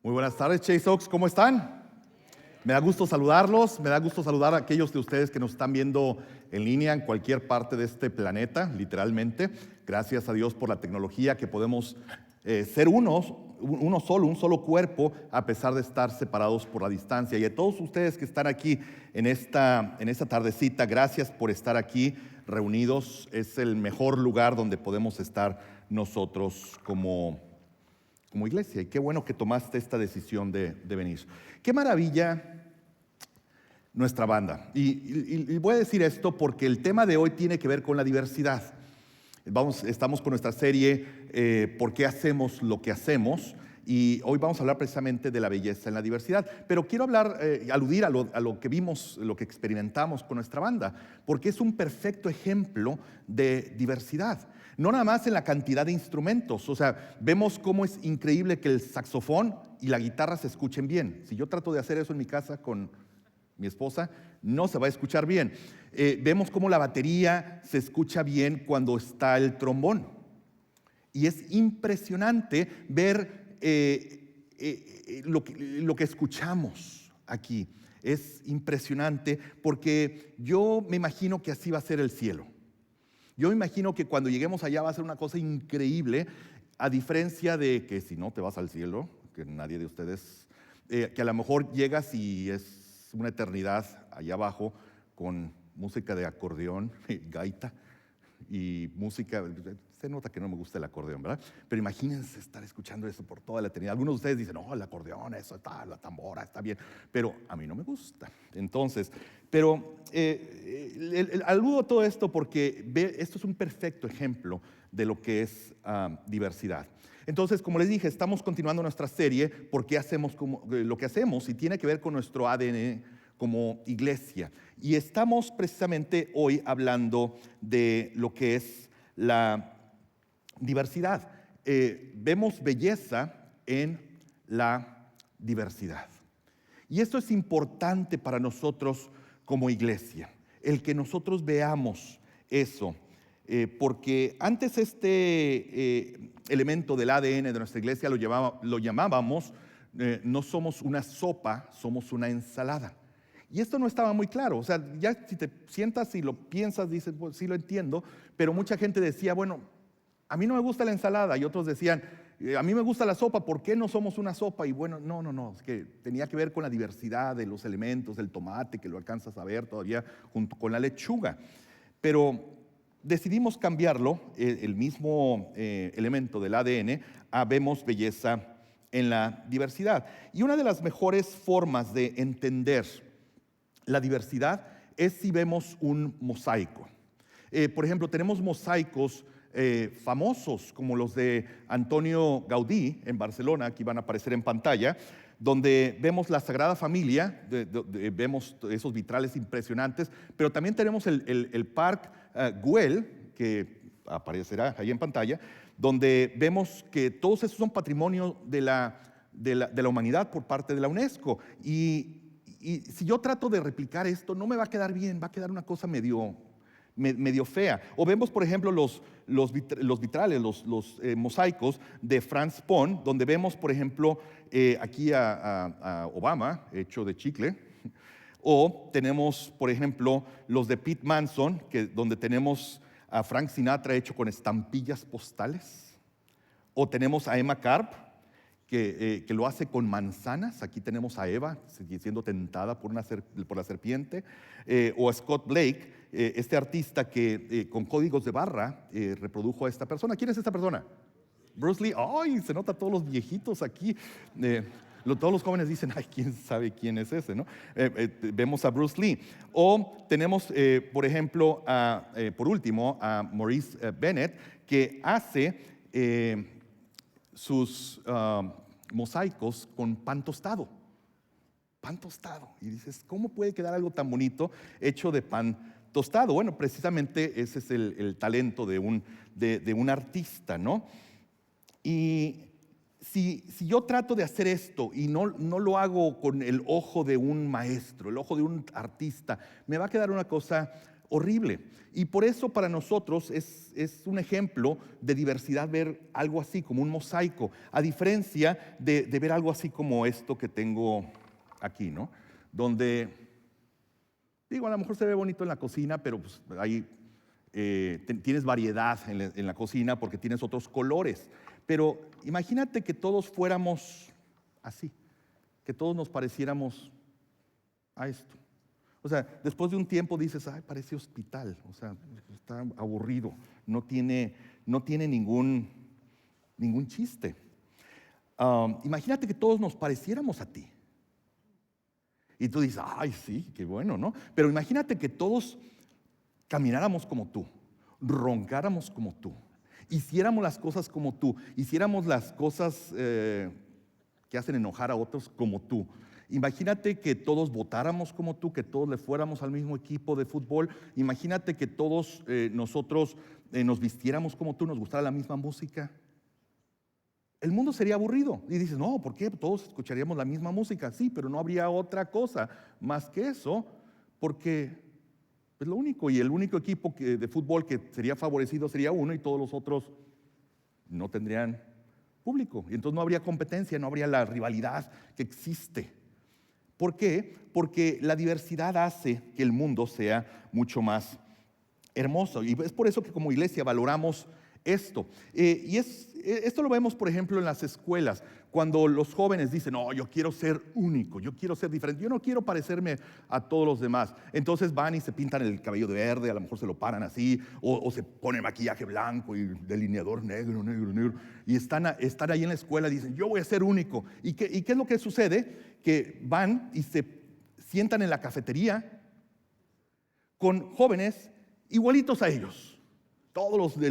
Muy buenas tardes, Chase Oaks, ¿cómo están? Me da gusto saludarlos, me da gusto saludar a aquellos de ustedes que nos están viendo en línea en cualquier parte de este planeta, literalmente. Gracias a Dios por la tecnología que podemos ser uno solo, un solo cuerpo, a pesar de estar separados por la distancia. Y a todos ustedes que están aquí en esta tardecita, gracias por estar aquí reunidos. Es el mejor lugar donde podemos estar nosotros como iglesia. Y qué bueno que tomaste esta decisión de venir. Qué maravilla nuestra banda. Y voy a decir esto porque el tema de hoy tiene que ver con la diversidad. Estamos con nuestra serie ¿Por qué hacemos lo que hacemos? Y hoy vamos a hablar precisamente de la belleza en la diversidad. Pero quiero aludir a lo que vimos, lo que experimentamos con nuestra banda, porque es un perfecto ejemplo de diversidad. No nada más en la cantidad de instrumentos, o sea, vemos cómo es increíble que el saxofón y la guitarra se escuchen bien. Si yo trato de hacer eso en mi casa con mi esposa, no se va a escuchar bien. Vemos cómo la batería se escucha bien cuando está el trombón. Y es impresionante ver lo que escuchamos aquí. Es impresionante porque yo me imagino que así va a ser el cielo. Yo me imagino que cuando lleguemos allá va a ser una cosa increíble, a diferencia de que si no te vas al cielo, que nadie de ustedes, que a lo mejor llegas y es una eternidad allá abajo con música de acordeón, gaita y música. Se nota que no me gusta el acordeón, ¿verdad? Pero imagínense estar escuchando eso por toda la eternidad. Algunos de ustedes dicen, no, el acordeón, eso está, la tambora, está bien. Pero a mí no me gusta. Entonces, aludo todo esto porque esto es un perfecto ejemplo de lo que es diversidad. Entonces, como les dije, estamos continuando nuestra serie ¿Por qué hacemos lo que hacemos? Y tiene que ver con nuestro ADN como iglesia. Y estamos precisamente hoy hablando de lo que es la diversidad. Vemos belleza en la diversidad. Y esto es importante para nosotros como iglesia, el que nosotros veamos eso, porque antes este elemento del ADN de nuestra iglesia lo llamábamos no somos una sopa, somos una ensalada. Y esto no estaba muy claro, o sea, ya si te sientas y lo piensas, dices, pues sí lo entiendo, pero mucha gente decía, bueno, a mí no me gusta la ensalada, y otros decían, a mí me gusta la sopa, ¿por qué no somos una sopa? Y bueno, no, es que tenía que ver con la diversidad de los elementos, del tomate, que lo alcanzas a ver todavía junto con la lechuga. Pero decidimos cambiarlo, el mismo elemento del ADN, a vemos belleza en la diversidad. Y una de las mejores formas de entender la diversidad es si vemos un mosaico. Por ejemplo, tenemos mosaicos famosos como los de Antonio Gaudí en Barcelona, aquí van a aparecer en pantalla, donde vemos la Sagrada Familia, vemos esos vitrales impresionantes, pero también tenemos el Parc Güell, que aparecerá ahí en pantalla, donde vemos que todos esos son patrimonio de la humanidad por parte de la UNESCO. Y si yo trato de replicar esto, no me va a quedar bien, va a quedar una cosa medio fea. O vemos, por ejemplo, los vitrales, los mosaicos de Franz Pon, donde vemos, por ejemplo, aquí a Obama, hecho de chicle. O tenemos, por ejemplo, los de Pete Manson, donde tenemos a Frank Sinatra hecho con estampillas postales. O tenemos a Emma Karp, que lo hace con manzanas. Aquí tenemos a Eva siendo tentada por la serpiente. O a Scott Blake, este artista que con códigos de barra reprodujo a esta persona. ¿Quién es esta persona? Bruce Lee. ¡Ay! Se nota a todos los viejitos aquí. Todos los jóvenes dicen, ¡ay! ¿Quién sabe quién es ese? ¿No? Vemos a Bruce Lee. O tenemos, por ejemplo, por último, a Maurice Bennett, que hace sus mosaicos con pan tostado. Pan tostado. Y dices, ¿cómo puede quedar algo tan bonito hecho de pan tostado? Bueno, precisamente ese es el talento de un artista, ¿no? Y si yo trato de hacer esto y no lo hago con el ojo de un maestro, el ojo de un artista, me va a quedar una cosa horrible. Y por eso para nosotros es un ejemplo de diversidad ver algo así como un mosaico, a diferencia de ver algo así como esto que tengo aquí, ¿no? Donde, digo, a lo mejor se ve bonito en la cocina, pero pues ahí tienes variedad en la cocina porque tienes otros colores. Pero imagínate que todos fuéramos así, que todos nos pareciéramos a esto. O sea, después de un tiempo dices, ay, parece hospital, o sea, está aburrido, no tiene ningún chiste. Imagínate que todos nos pareciéramos a ti. Y tú dices, ay, sí, qué bueno, ¿no? Pero imagínate que todos camináramos como tú, roncáramos como tú, hiciéramos las cosas como tú, hiciéramos las cosas que hacen enojar a otros como tú. Imagínate que todos votáramos como tú, que todos le fuéramos al mismo equipo de fútbol. Imagínate que todos nosotros nos vistiéramos como tú, nos gustara la misma música. El mundo sería aburrido. Y dices, no, ¿por qué? Todos escucharíamos la misma música. Sí, pero no habría otra cosa más que eso, porque es lo único. Y el único equipo de fútbol que sería favorecido sería uno y todos los otros no tendrían público. Y entonces no habría competencia, no habría la rivalidad que existe. ¿Por qué? Porque la diversidad hace que el mundo sea mucho más hermoso. Y es por eso que como iglesia valoramos esto. Esto lo vemos, por ejemplo, en las escuelas, cuando los jóvenes dicen, no, yo quiero ser único, yo quiero ser diferente, yo no quiero parecerme a todos los demás. Entonces van y se pintan el cabello de verde, a lo mejor se lo paran así, o se ponen maquillaje blanco y delineador negro, y están ahí en la escuela y dicen, yo voy a ser único. ¿Y qué es lo que sucede? Que van y se sientan en la cafetería con jóvenes igualitos a ellos. Todos los de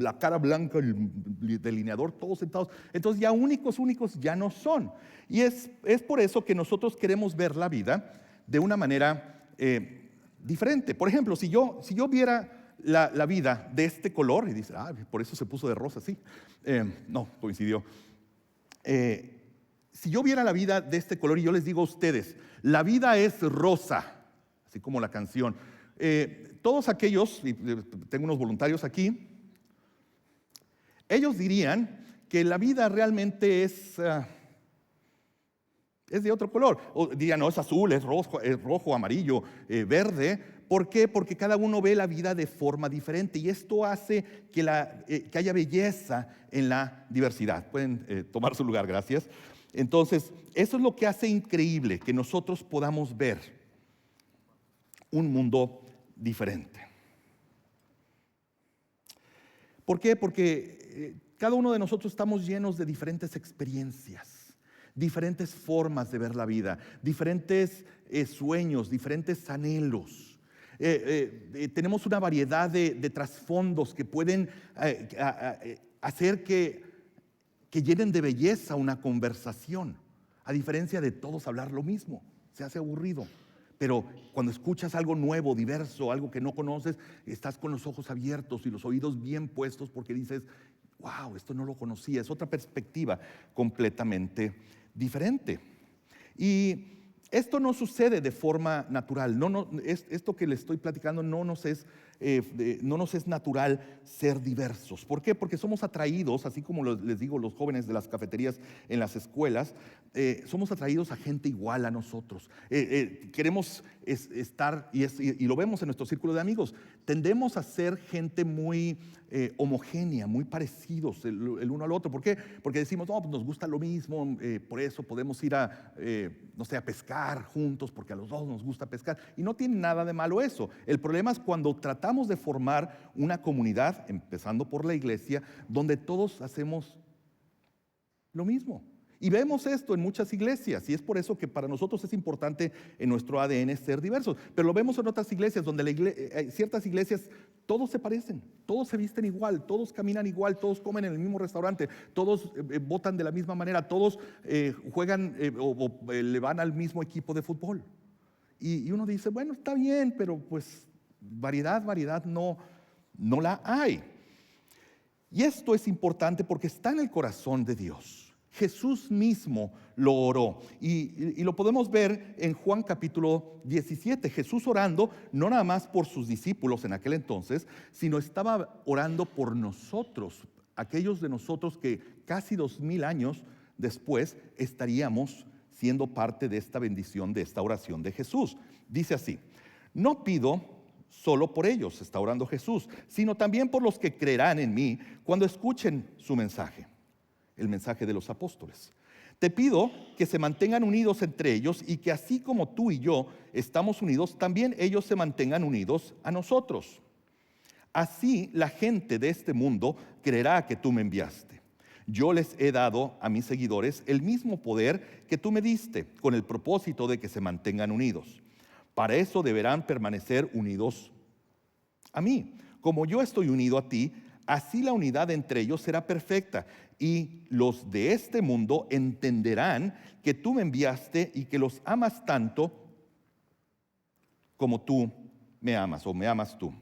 la cara blanca, el delineador, todos sentados. Entonces ya únicos ya no son. Y es por eso que nosotros queremos ver la vida de una manera diferente. Por ejemplo, si yo viera la vida de este color, y dice, por eso se puso de rosa, sí. No, coincidió. Si yo viera la vida de este color y yo les digo a ustedes, la vida es rosa, así como la canción. Todos aquellos, y tengo unos voluntarios aquí, ellos dirían que la vida realmente es de otro color. O dirían, no, es azul, es rojo, amarillo, verde. ¿Por qué? Porque cada uno ve la vida de forma diferente y esto hace que haya belleza en la diversidad. Pueden tomar su lugar, gracias. Entonces, eso es lo que hace increíble que nosotros podamos ver un mundo diferente. ¿Por qué? Porque cada uno de nosotros estamos llenos de diferentes experiencias, diferentes formas de ver la vida, diferentes sueños, diferentes anhelos. Tenemos una variedad de trasfondos que pueden hacer que llenen de belleza una conversación, a diferencia de todos hablar lo mismo, se hace aburrido. Pero cuando escuchas algo nuevo, diverso, algo que no conoces, estás con los ojos abiertos y los oídos bien puestos porque dices, wow, esto no lo conocía, es otra perspectiva completamente diferente. Y esto no sucede de forma natural, esto que les estoy platicando no nos es natural ser diversos. ¿Por qué? Porque somos atraídos, así como les digo los jóvenes de las cafeterías en las escuelas, somos atraídos a gente igual a nosotros. Queremos estar, y lo vemos en nuestro círculo de amigos, tendemos a ser gente muy homogénea, muy parecidos el uno al otro. ¿Por qué? Porque decimos, no, pues nos gusta lo mismo, por eso podemos ir a pescar juntos, porque a los dos nos gusta pescar. Y no tiene nada de malo eso. El problema es cuando tratamos de formar una comunidad, empezando por la iglesia, donde todos hacemos lo mismo. Y vemos esto en muchas iglesias y es por eso que para nosotros es importante en nuestro ADN ser diversos. Pero lo vemos en otras iglesias donde ciertas iglesias todos se parecen, todos se visten igual, todos caminan igual, todos comen en el mismo restaurante, todos votan de la misma manera, todos juegan o le van al mismo equipo de fútbol. Y uno dice, bueno, está bien, pero pues variedad no la hay. Y esto es importante porque está en el corazón de Dios. Jesús mismo lo oró. Y lo podemos ver en Juan capítulo 17. Jesús orando no nada más por sus discípulos en aquel entonces, sino estaba orando por nosotros, aquellos de nosotros que casi 2000 años después estaríamos siendo parte de esta bendición, de esta oración de Jesús. Dice así: no pido solo por ellos, está orando Jesús, sino también por los que creerán en mí cuando escuchen su mensaje, el mensaje de los apóstoles. Te pido que se mantengan unidos entre ellos y que así como tú y yo estamos unidos, también ellos se mantengan unidos a nosotros. Así la gente de este mundo creerá que tú me enviaste. Yo les he dado a mis seguidores el mismo poder que tú me diste, con el propósito de que se mantengan unidos. Para eso deberán permanecer unidos a mí. Como yo estoy unido a ti, así la unidad entre ellos será perfecta, y los de este mundo entenderán que tú me enviaste y que los amas tanto como tú me amas, o me amas tú.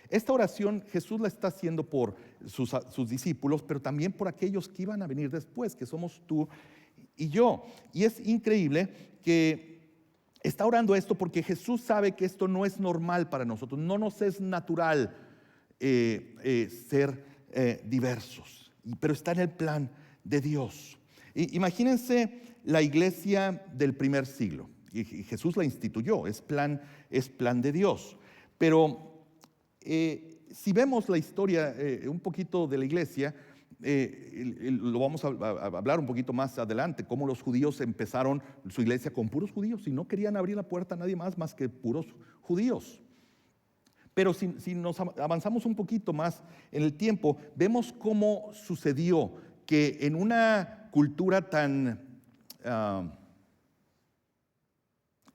Esta oración Jesús la está haciendo por sus discípulos, pero también por aquellos que iban a venir después, que somos tú y yo. Y es increíble que está orando esto porque Jesús sabe que esto no es normal para nosotros, no nos es natural ser diversos, pero está en el plan de Dios. Imagínense la iglesia del primer siglo, y Jesús la instituyó, es plan de Dios. Pero si vemos la historia un poquito de la iglesia, lo vamos a hablar un poquito más adelante, cómo los judíos empezaron su iglesia con puros judíos y no querían abrir la puerta a nadie más que puros judíos. Pero si nos avanzamos un poquito más en el tiempo, vemos cómo sucedió que en una cultura tan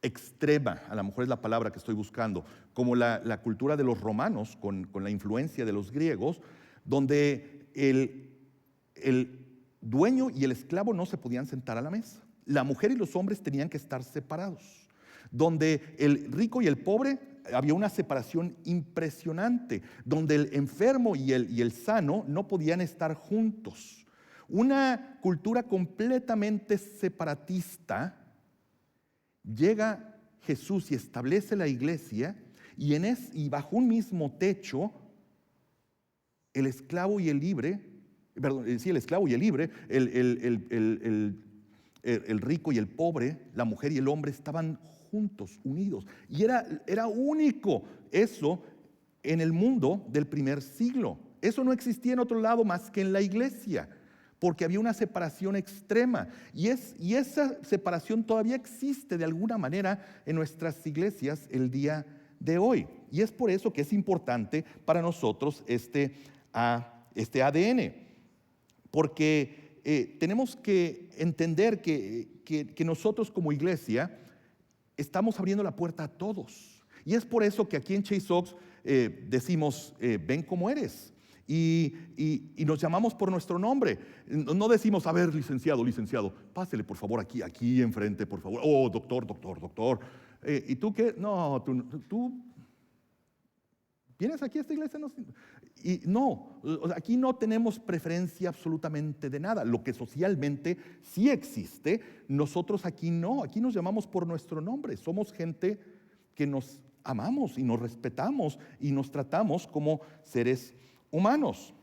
extrema, a lo mejor es la palabra que estoy buscando, como la cultura de los romanos con la influencia de los griegos, donde el dueño y el esclavo no se podían sentar a la mesa. La mujer y los hombres tenían que estar separados. Donde el rico y el pobre, había una separación impresionante. Donde el enfermo y el sano no podían estar juntos. Una cultura completamente separatista. Llega Jesús y establece la iglesia, y bajo un mismo techo, el esclavo y el libre, el esclavo y el libre, el rico y el pobre, la mujer y el hombre estaban juntos, unidos. Y era único eso en el mundo del primer siglo. Eso no existía en otro lado más que en la iglesia, porque había una separación extrema. Y esa separación todavía existe de alguna manera en nuestras iglesias el día de hoy. Y es por eso que es importante para nosotros este ADN. Porque tenemos que entender que nosotros como iglesia estamos abriendo la puerta a todos. Y es por eso que aquí en Chase Oaks decimos, ven como eres. Y nos llamamos por nuestro nombre. No decimos, a ver, licenciado, pásele por favor aquí enfrente, por favor. Oh, doctor. ¿Y tú qué? No, tú ¿vienes aquí a esta iglesia? No, aquí no tenemos preferencia absolutamente de nada. Lo que socialmente sí existe, nosotros aquí no. Aquí nos llamamos por nuestro nombre. Somos gente que nos amamos y nos respetamos y nos tratamos como seres humanos.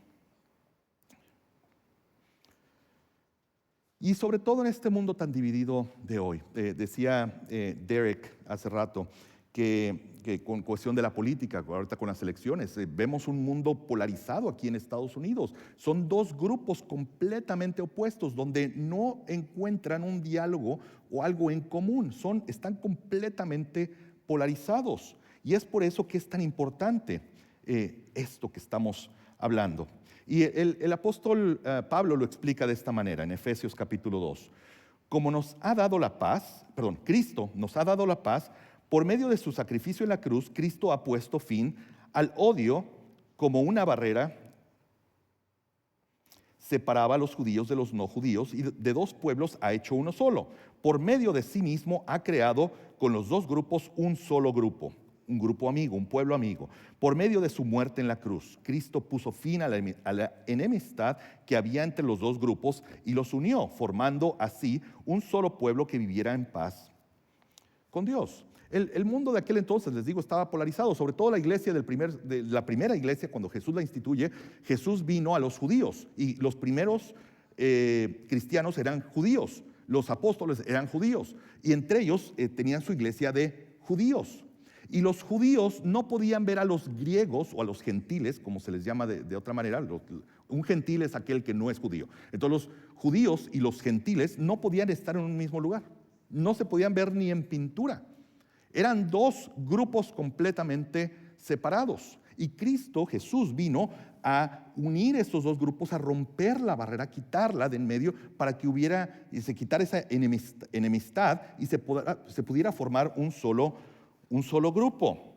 Y sobre todo en este mundo tan dividido de hoy. Decía Derek hace rato que con cuestión de la política, ahorita con las elecciones, vemos un mundo polarizado aquí en Estados Unidos. Son dos grupos completamente opuestos donde no encuentran un diálogo o algo en común. Están completamente polarizados. Y es por eso que es tan importante esto que estamos hablando. Y el apóstol Pablo lo explica de esta manera en Efesios capítulo 2. Como nos ha dado la paz, Cristo nos ha dado la paz, por medio de su sacrificio en la cruz, Cristo ha puesto fin al odio como una barrera separaba a los judíos de los no judíos, y de dos pueblos ha hecho uno solo. Por medio de sí mismo ha creado con los dos grupos un solo grupo, un grupo amigo, un pueblo amigo. Por medio de su muerte en la cruz, Cristo puso fin a la enemistad que había entre los dos grupos y los unió, formando así un solo pueblo que viviera en paz con Dios. El mundo de aquel entonces, les digo, estaba polarizado, sobre todo la iglesia de la primera iglesia, cuando Jesús la instituye. Jesús vino a los judíos y los primeros cristianos eran judíos, los apóstoles eran judíos y entre ellos tenían su iglesia de judíos. Y los judíos no podían ver a los griegos o a los gentiles, como se les llama de otra manera. Un gentil es aquel que no es judío. Entonces los judíos y los gentiles no podían estar en un mismo lugar, no se podían ver ni en pintura. Eran dos grupos completamente separados. Y Cristo, Jesús, vino a unir estos dos grupos, a romper la barrera, quitarla de en medio para que se quitara esa enemistad y se pudiera formar un solo grupo.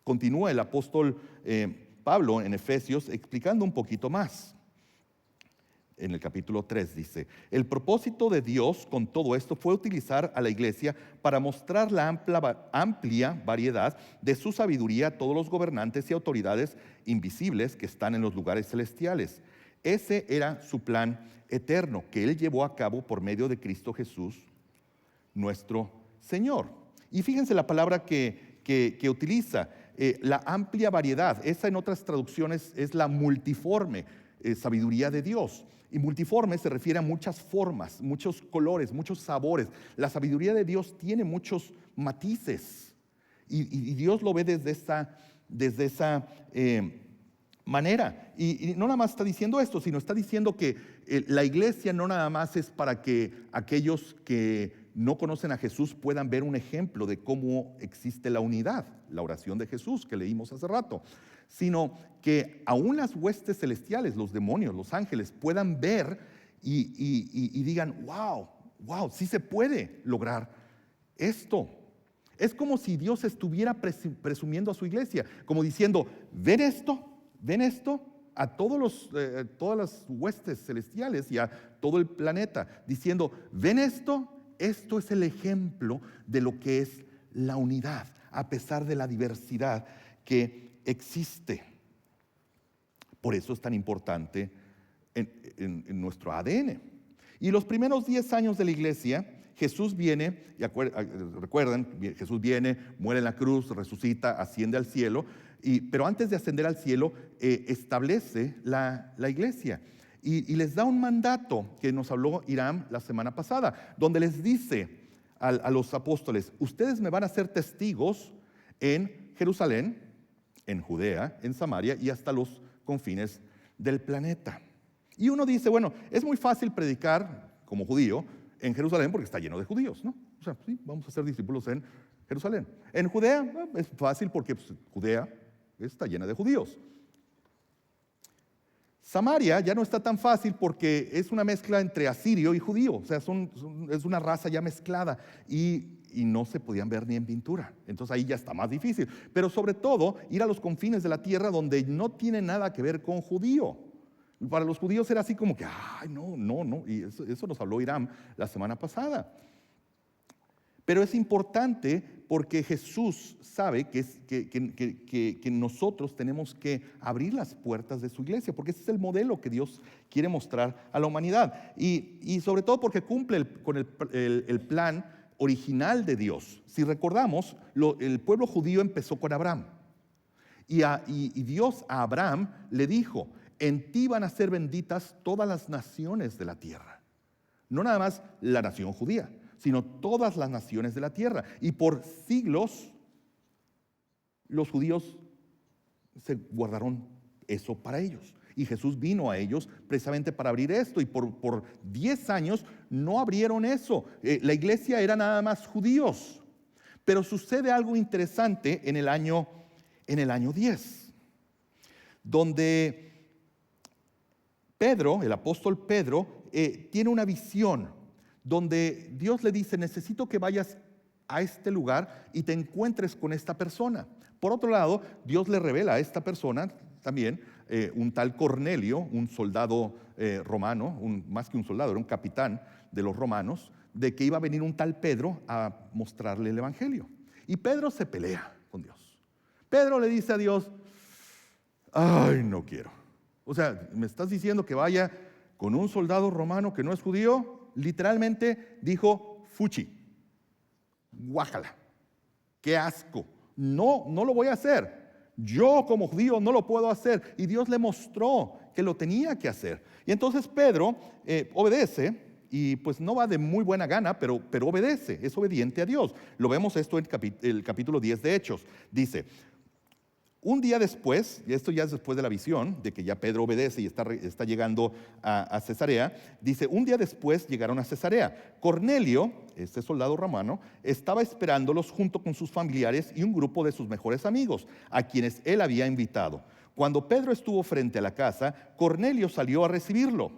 Continúa el apóstol Pablo en Efesios explicando un poquito más. En el capítulo 3 dice: el propósito de Dios con todo esto fue utilizar a la iglesia para mostrar la amplia variedad de su sabiduría a todos los gobernantes y autoridades invisibles que están en los lugares celestiales. Ese era su plan eterno que Él llevó a cabo por medio de Cristo Jesús, nuestro Señor. Y fíjense la palabra que utiliza, la amplia variedad. Esa en otras traducciones es la multiforme sabiduría de Dios. Y multiforme se refiere a muchas formas, muchos colores, muchos sabores. La sabiduría de Dios tiene muchos matices y Dios lo ve desde esa manera. Y no nada más está diciendo esto, sino está diciendo que la iglesia no nada más es para que aquellos que no conocen a Jesús puedan ver un ejemplo de cómo existe la unidad, la oración de Jesús que leímos hace rato, sino que aún las huestes celestiales, los demonios, los ángeles, puedan ver y digan: wow, sí se puede lograr esto. Es como si Dios estuviera presumiendo a su iglesia, como diciendo: ven esto a todas las huestes celestiales y a todo el planeta, diciendo: ven esto es el ejemplo de lo que es la unidad, a pesar de la diversidad que existe. Por eso es tan importante en nuestro ADN. Y los primeros 10 años de la iglesia, Jesús viene, recuerdan, Jesús viene, muere en la cruz, resucita, asciende al cielo, pero antes de ascender al cielo, establece la iglesia y les da un mandato que nos habló Hiram la semana pasada, donde les dice a los apóstoles: ustedes me van a ser testigos en Jerusalén, en Judea, en Samaria y hasta los confines del planeta. Y uno dice: bueno, es muy fácil predicar como judío en Jerusalén porque está lleno de judíos, ¿no? O sea, sí, vamos a ser discípulos en Jerusalén. En Judea es fácil porque Judea está llena de judíos. Samaria ya no está tan fácil porque es una mezcla entre asirio y judío, o sea, es una raza ya mezclada y no se podían ver ni en pintura. Entonces ahí ya está más difícil. Pero sobre todo ir a los confines de la tierra donde no tiene nada que ver con judío. Para los judíos era así como que, no. Y eso nos habló Hiram la semana pasada. Pero es importante porque Jesús sabe que nosotros tenemos que abrir las puertas de su iglesia, porque ese es el modelo que Dios quiere mostrar a la humanidad. Y sobre todo porque cumple con el plan original de Dios. Si recordamos, el pueblo judío empezó con Abraham. Y Dios a Abraham le dijo: en ti van a ser benditas todas las naciones de la tierra. No nada más la nación judía, sino todas las naciones de la tierra. Y por siglos los judíos se guardaron eso para ellos. Y Jesús vino a ellos precisamente para abrir esto. Y por 10 años no abrieron eso. La iglesia era nada más judíos. Pero sucede algo interesante en el año 10, donde Pedro, el apóstol Pedro, tiene una visión donde Dios le dice: necesito que vayas a este lugar y te encuentres con esta persona. Por otro lado, Dios le revela a esta persona también, un tal Cornelio, un soldado romano, más que un soldado, era un capitán de los romanos, de que iba a venir un tal Pedro a mostrarle el evangelio. Y Pedro se pelea con Dios. Pedro le dice a Dios, ay, no quiero. O sea, ¿me estás diciendo que vaya con un soldado romano que no es judío? Literalmente dijo, fuchi, guácala, qué asco. No, no lo voy a hacer. Yo como judío no lo puedo hacer. Y Dios le mostró que lo tenía que hacer. Y entonces Pedro obedece y pues no va de muy buena gana, pero obedece, es obediente a Dios. Lo vemos esto en el capítulo 10 de Hechos. Dice, un día después, y esto ya es después de la visión, de que ya Pedro obedece y está llegando a Cesarea, dice, un día después llegaron a Cesarea. Cornelio, este soldado romano, estaba esperándolos junto con sus familiares y un grupo de sus mejores amigos, a quienes él había invitado. Cuando Pedro estuvo frente a la casa, Cornelio salió a recibirlo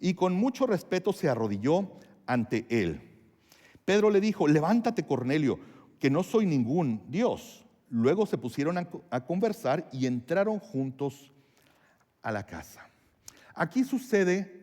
y con mucho respeto se arrodilló ante él. Pedro le dijo, levántate, Cornelio, que no soy ningún Dios. Luego se pusieron a conversar y entraron juntos a la casa. Aquí sucede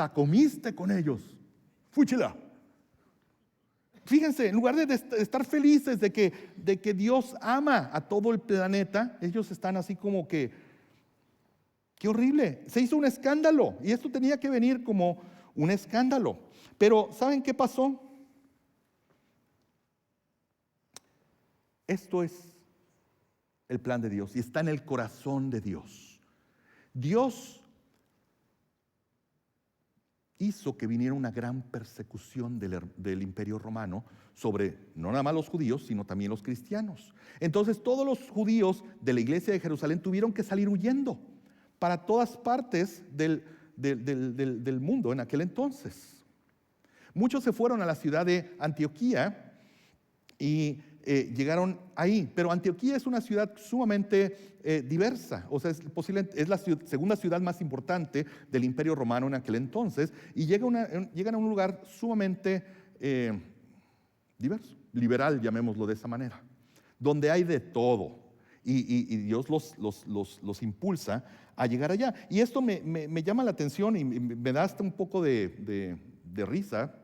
hasta comiste con ellos. Fúchila. Fíjense, en lugar de estar felices de que Dios ama a todo el planeta, ellos están así como que, qué horrible. Se hizo un escándalo y esto tenía que venir como un escándalo. Pero ¿saben qué pasó? Esto es el plan de Dios y está en el corazón de Dios. Dios hizo que viniera una gran persecución del Imperio Romano sobre no nada más los judíos, sino también los cristianos. Entonces todos los judíos de la iglesia de Jerusalén tuvieron que salir huyendo para todas partes del mundo en aquel entonces. Muchos se fueron a la ciudad de Antioquía y llegaron ahí, pero Antioquía es una ciudad sumamente diversa, o sea, es la segunda ciudad más importante del Imperio Romano en aquel entonces, y llegan a un lugar sumamente diverso, liberal, llamémoslo de esa manera, donde hay de todo, y Dios los impulsa a llegar allá. Y esto me llama la atención y me da hasta un poco de risa,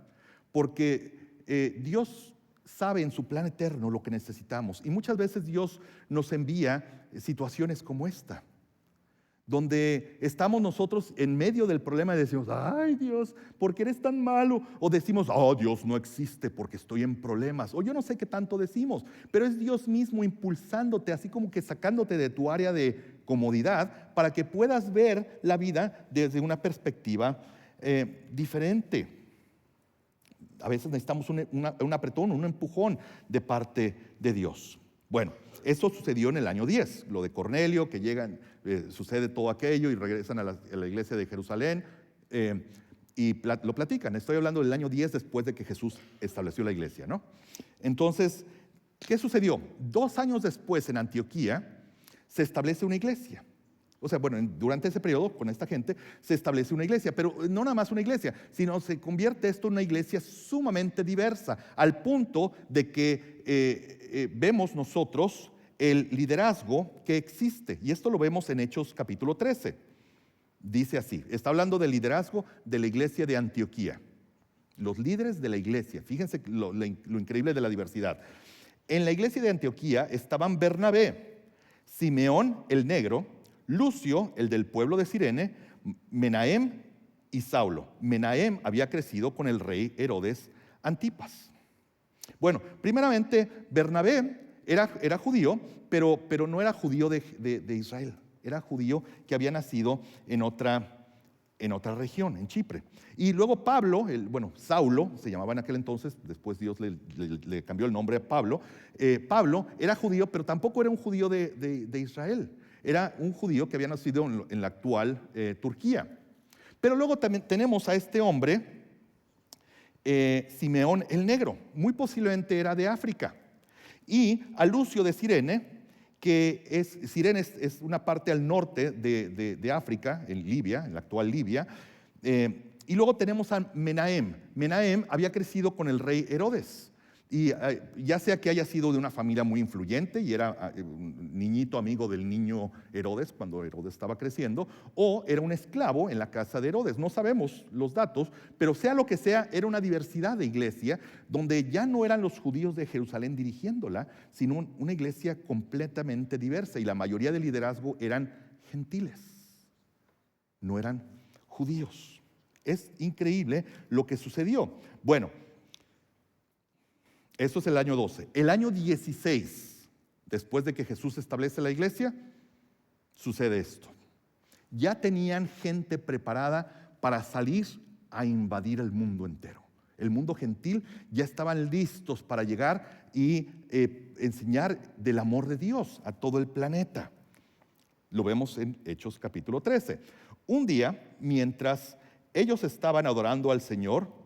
porque Dios sabe en su plan eterno lo que necesitamos. Y muchas veces Dios nos envía situaciones como esta, donde estamos nosotros en medio del problema y decimos, ay Dios, ¿por qué eres tan malo? O decimos, oh, Dios no existe porque estoy en problemas. O yo no sé qué tanto decimos, pero es Dios mismo impulsándote, así como que sacándote de tu área de comodidad para que puedas ver la vida desde una perspectiva diferente. A veces necesitamos un apretón, un empujón de parte de Dios. Bueno, eso sucedió en el año 10, lo de Cornelio, que llegan, sucede todo aquello y regresan a la iglesia de Jerusalén y lo platican. Estoy hablando del año 10 después de que Jesús estableció la iglesia, ¿no? Entonces, ¿qué sucedió? 2 años después en Antioquía se establece una iglesia. O sea, bueno, durante ese periodo con esta gente se establece una iglesia, pero no nada más una iglesia, sino se convierte esto en una iglesia sumamente diversa, al punto de que vemos nosotros el liderazgo que existe. Y esto lo vemos en Hechos capítulo 13. Dice así, está hablando del liderazgo de la iglesia de Antioquía. Los líderes de la iglesia, fíjense lo increíble de la diversidad. En la iglesia de Antioquía estaban Bernabé, Simeón el negro, Lucio, el del pueblo de Cirene, Menahem y Saulo. Menahem había crecido con el rey Herodes Antipas. Bueno, primeramente, Bernabé era judío, pero no era judío de Israel. Era judío que había nacido en otra región, en Chipre. Y luego Pablo, Saulo, se llamaba en aquel entonces, después Dios le cambió el nombre a Pablo. Pablo era judío, pero tampoco era un judío de Israel. Era un judío que había nacido en la actual Turquía. Pero luego también tenemos a este hombre, Simeón el Negro, muy posiblemente era de África. Y a Lucio de Cirene, Cirene es una parte al norte de África, en Libia, en la actual Libia. Y luego tenemos a Menahem. Menahem había crecido con el rey Herodes. Y ya sea que haya sido de una familia muy influyente y era un niñito amigo del niño Herodes cuando Herodes estaba creciendo, o era un esclavo en la casa de Herodes. No sabemos los datos, pero sea lo que sea, era una diversidad de iglesia donde ya no eran los judíos de Jerusalén dirigiéndola, sino una iglesia completamente diversa, y la mayoría del liderazgo eran gentiles, no eran judíos. Es increíble lo que sucedió. Bueno, esto es el año 12. El año 16, después de que Jesús establece la iglesia, sucede esto. Ya tenían gente preparada para salir a invadir el mundo entero. El mundo gentil ya estaban listos para llegar y enseñar del amor de Dios a todo el planeta. Lo vemos en Hechos capítulo 13. Un día, mientras ellos estaban adorando al Señor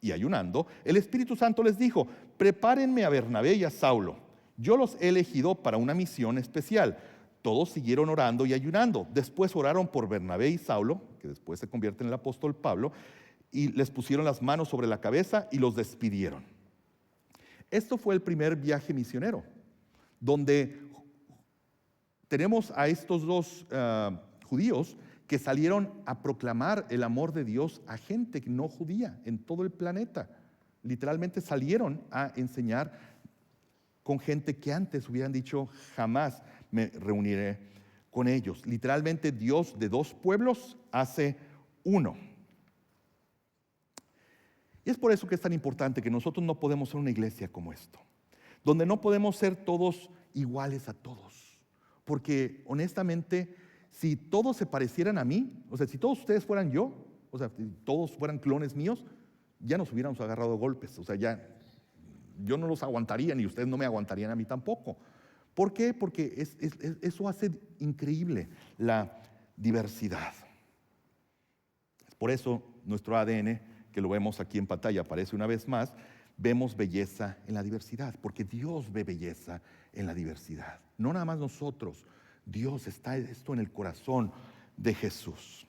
y ayunando, el Espíritu Santo les dijo: prepárenme a Bernabé y a Saulo. Yo los he elegido para una misión especial. Todos siguieron orando y ayunando. Después oraron por Bernabé y Saulo, que después se convierte en el apóstol Pablo, y les pusieron las manos sobre la cabeza y los despidieron. Esto fue el primer viaje misionero, donde tenemos a estos dos judíos que salieron a proclamar el amor de Dios a gente no judía en todo el planeta. Literalmente salieron a enseñar con gente que antes hubieran dicho, jamás me reuniré con ellos. Literalmente Dios de dos pueblos hace uno. Y es por eso que es tan importante que nosotros no podemos ser una iglesia como esto, donde no podemos ser todos iguales a todos. Porque honestamente, si todos se parecieran a mí, o sea, si todos ustedes fueran yo, o sea, si todos fueran clones míos, ya nos hubiéramos agarrado golpes. O sea, ya yo no los aguantaría, ni ustedes no me aguantarían a mí tampoco. ¿Por qué? Porque eso hace increíble la diversidad. Por eso nuestro ADN, que lo vemos aquí en pantalla, aparece una vez más, vemos belleza en la diversidad, porque Dios ve belleza en la diversidad. No nada más nosotros, Dios está esto en el corazón de Jesús.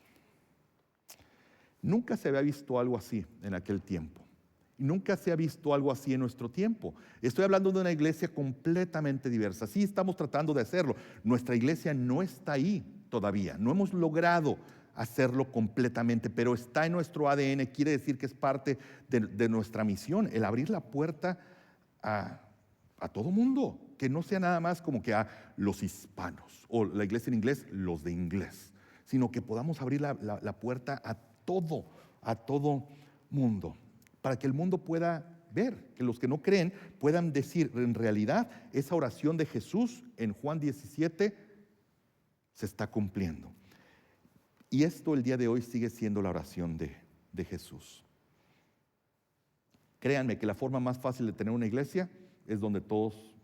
Nunca se había visto algo así en aquel tiempo. Nunca se ha visto algo así en nuestro tiempo. Estoy hablando de una iglesia completamente diversa. Sí, estamos tratando de hacerlo. Nuestra iglesia no está ahí todavía. No hemos logrado hacerlo completamente, pero está en nuestro ADN. Quiere decir que es parte de nuestra misión, el abrir la puerta a todo mundo, que no sea nada más como que a los hispanos, o la iglesia en inglés, los de inglés, sino que podamos abrir la puerta a todo mundo, para que el mundo pueda ver, que los que no creen puedan decir, en realidad, esa oración de Jesús en Juan 17 se está cumpliendo. Y esto el día de hoy sigue siendo la oración de Jesús. Créanme que la forma más fácil de tener una iglesia es donde todos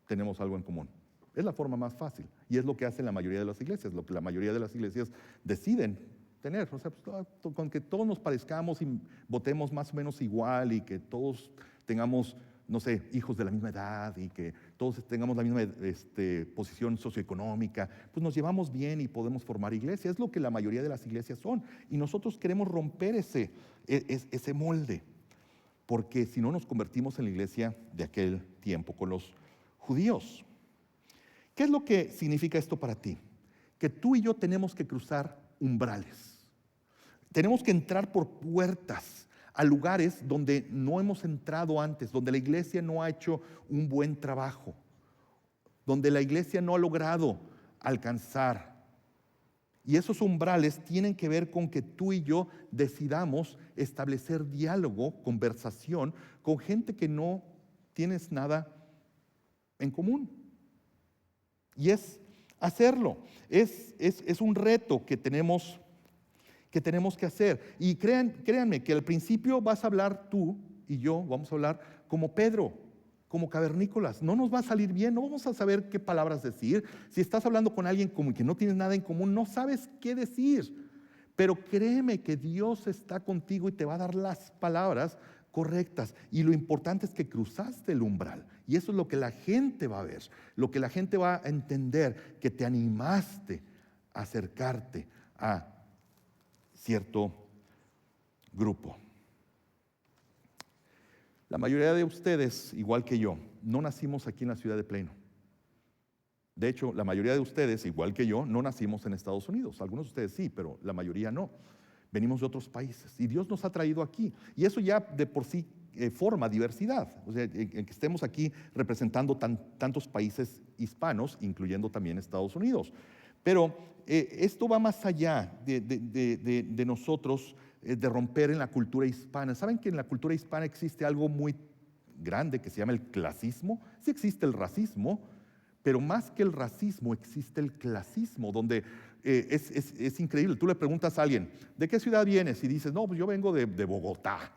tenemos algo en común. Es la forma más fácil y es lo que hacen la mayoría de las iglesias, lo que la mayoría de las iglesias deciden tener. O sea, pues, con que todos nos parezcamos y votemos más o menos igual y que todos tengamos, no sé, hijos de la misma edad y que todos tengamos la misma posición socioeconómica, pues nos llevamos bien y podemos formar iglesia. Es lo que la mayoría de las iglesias son. Y nosotros queremos romper ese molde, porque si no nos convertimos en la iglesia de aquel tiempo con los judíos. ¿Qué es lo que significa esto para ti? Que tú y yo tenemos que cruzar umbrales. Tenemos que entrar por puertas a lugares donde no hemos entrado antes, donde la iglesia no ha hecho un buen trabajo, donde la iglesia no ha logrado alcanzar. Y esos umbrales tienen que ver con que tú y yo decidamos establecer diálogo, conversación con gente que no tienes nada en común. Y es hacerlo. Es un reto que tenemos que hacer. Y créanme que al principio vas a hablar tú y yo, vamos a hablar como Pedro, como cavernícolas. No nos va a salir bien, no vamos a saber qué palabras decir. Si estás hablando con alguien como que no tienes nada en común, no sabes qué decir. Pero créeme que Dios está contigo y te va a dar las palabras correctas. Y lo importante es que cruzaste el umbral. Y eso es lo que la gente va a ver, lo que la gente va a entender, que te animaste a acercarte a cierto grupo. La mayoría de ustedes, igual que yo, no nacimos aquí en la ciudad de Plano. De hecho, la mayoría de ustedes, igual que yo, no nacimos en Estados Unidos. Algunos de ustedes sí, pero la mayoría no. Venimos de otros países y Dios nos ha traído aquí. Y eso ya de por sí forma diversidad. O sea, en que estemos aquí representando tantos países hispanos, incluyendo también Estados Unidos. Pero esto va más allá de nosotros, de romper en la cultura hispana. ¿Saben que en la cultura hispana existe algo muy grande que se llama el clasismo? Sí existe el racismo, pero más que el racismo existe el clasismo, donde es increíble. Tú le preguntas a alguien, ¿de qué ciudad vienes? Y dices, no, pues yo vengo de Bogotá.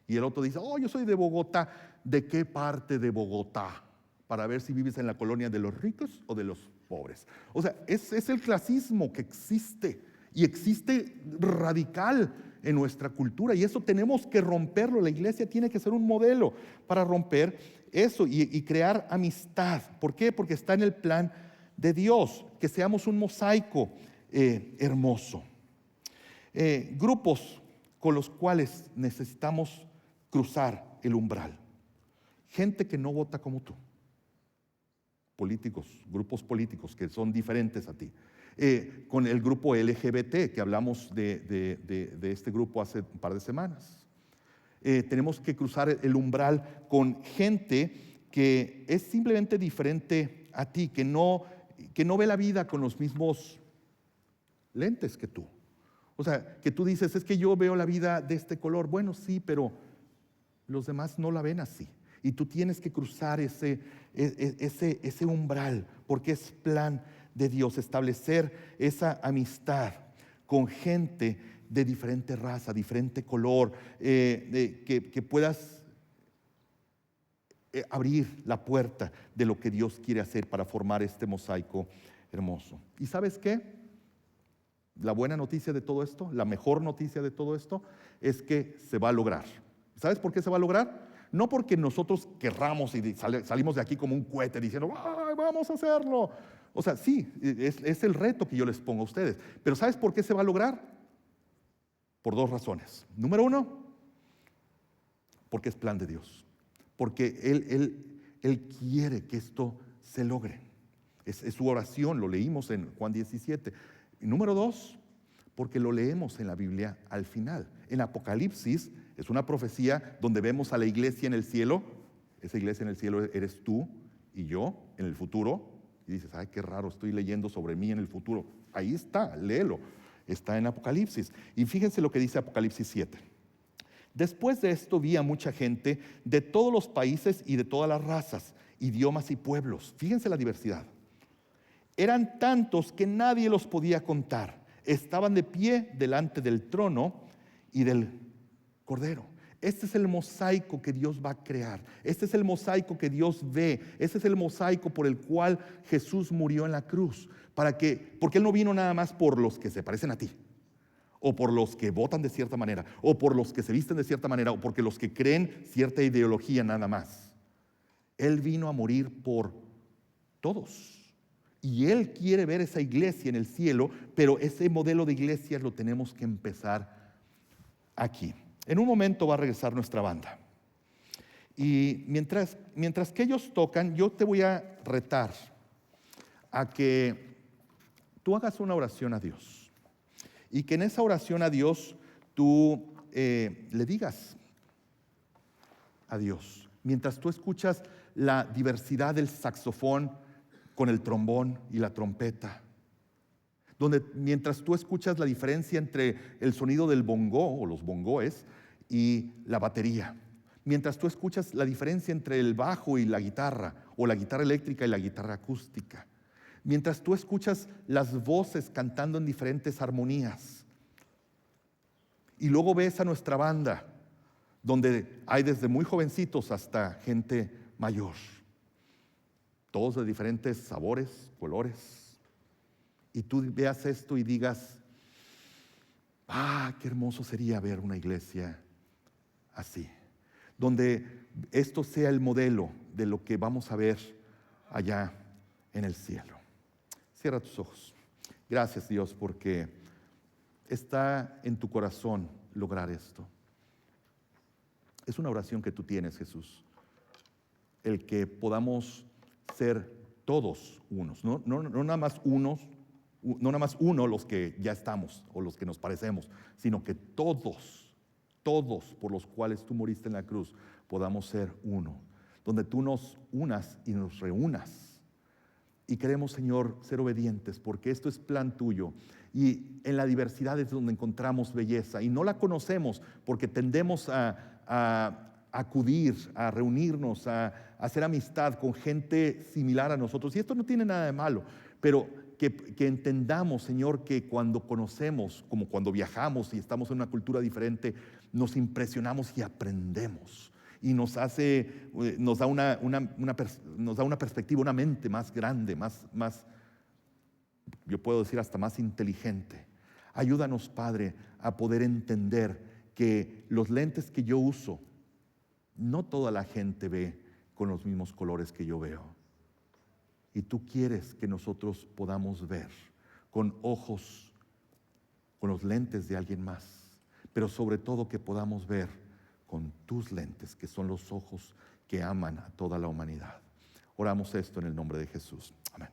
Y el otro dice, oh, yo soy de Bogotá. ¿De qué parte de Bogotá? Para ver si vives en la colonia de los ricos o de los pobres. O sea, es el clasismo que existe y existe radical en nuestra cultura y eso tenemos que romperlo. La iglesia tiene que ser un modelo para romper eso y crear amistad. ¿Por qué? Porque está en el plan de Dios, que seamos un mosaico hermoso. Grupos con los cuales necesitamos cruzar el umbral. Gente que no vota como tú. Políticos, grupos políticos que son diferentes a ti. con el grupo LGBT, que hablamos de este grupo hace un par de semanas. Tenemos que cruzar el umbral con gente que es simplemente diferente a ti, que no ve la vida con los mismos lentes que tú. O sea, que tú dices, es que yo veo la vida de este color. Bueno, sí, pero los demás no la ven así. Y tú tienes que cruzar ese umbral, porque es plan de Dios establecer esa amistad con gente de diferente raza, diferente color, que puedas abrir la puerta de lo que Dios quiere hacer para formar este mosaico hermoso. ¿Y sabes qué? La buena noticia de todo esto, la mejor noticia de todo esto, es que se va a lograr. ¿Sabes por qué se va a lograr? No porque nosotros querramos y salimos de aquí como un cohete diciendo, ¡ay, vamos a hacerlo! O sea, sí, es el reto que yo les pongo a ustedes. Pero ¿sabes por qué se va a lograr? Por dos razones. Número uno, porque es plan de Dios. Porque Él quiere que esto se logre. Es su oración, lo leímos en Juan 17. Y número dos, porque lo leemos en la Biblia al final. En Apocalipsis es una profecía donde vemos a la iglesia en el cielo. Esa iglesia en el cielo eres tú y yo en el futuro. Y dices, ay, qué raro, estoy leyendo sobre mí en el futuro. Ahí está, léelo. Está en Apocalipsis. Y fíjense lo que dice Apocalipsis 7. Después de esto vi a mucha gente de todos los países y de todas las razas, idiomas y pueblos. Fíjense la diversidad. Eran tantos que nadie los podía contar. Estaban de pie delante del trono y del Cordero. Este es el mosaico que Dios va a crear. Este es el mosaico que Dios ve. Este es el mosaico por el cual Jesús murió en la cruz. Porque Él no vino nada más por los que se parecen a ti, o por los que votan de cierta manera, o por los que se visten de cierta manera, o porque los que creen cierta ideología nada más. Él vino a morir por todos. Y Él quiere ver esa iglesia en el cielo, pero ese modelo de iglesia lo tenemos que empezar aquí. En un momento va a regresar nuestra banda. Y mientras que ellos tocan, yo te voy a retar a que tú hagas una oración a Dios. Y que en esa oración a Dios tú le digas a Dios. Mientras tú escuchas la diversidad del saxofón con el trombón y la trompeta. Mientras tú escuchas la diferencia entre el sonido del bongó o los bongoes y la batería. Mientras tú escuchas la diferencia entre el bajo y la guitarra, o la guitarra eléctrica y la guitarra acústica. Mientras tú escuchas las voces cantando en diferentes armonías. Y luego ves a nuestra banda, donde hay desde muy jovencitos hasta gente mayor. Todos de diferentes sabores, colores. Y tú veas esto y digas, qué hermoso sería ver una iglesia así. Donde esto sea el modelo de lo que vamos a ver allá en el cielo. Cierra tus ojos. Gracias, Dios, porque está en tu corazón lograr esto. Es una oración que tú tienes, Jesús. El que podamos ser todos unos, no nada más unos, no nada más uno los que ya estamos o los que nos parecemos, sino que todos por los cuales tú moriste en la cruz, podamos ser uno, donde tú nos unas y nos reúnas. Y queremos, Señor, ser obedientes, porque esto es plan tuyo. Y en la diversidad es donde encontramos belleza. Y no la conocemos porque tendemos a acudir, a reunirnos, a hacer amistad con gente similar a nosotros. Y esto no tiene nada de malo, pero que entendamos, Señor, que cuando conocemos, como cuando viajamos y estamos en una cultura diferente, nos impresionamos y aprendemos. Y nos da una perspectiva, una mente más grande, más, yo puedo decir hasta más inteligente. Ayúdanos, Padre, a poder entender que los lentes que yo uso, no toda la gente ve con los mismos colores que yo veo. Y tú quieres que nosotros podamos ver con ojos, con los lentes de alguien más, pero sobre todo que podamos ver con tus lentes, que son los ojos que aman a toda la humanidad. Oramos esto en el nombre de Jesús. Amén.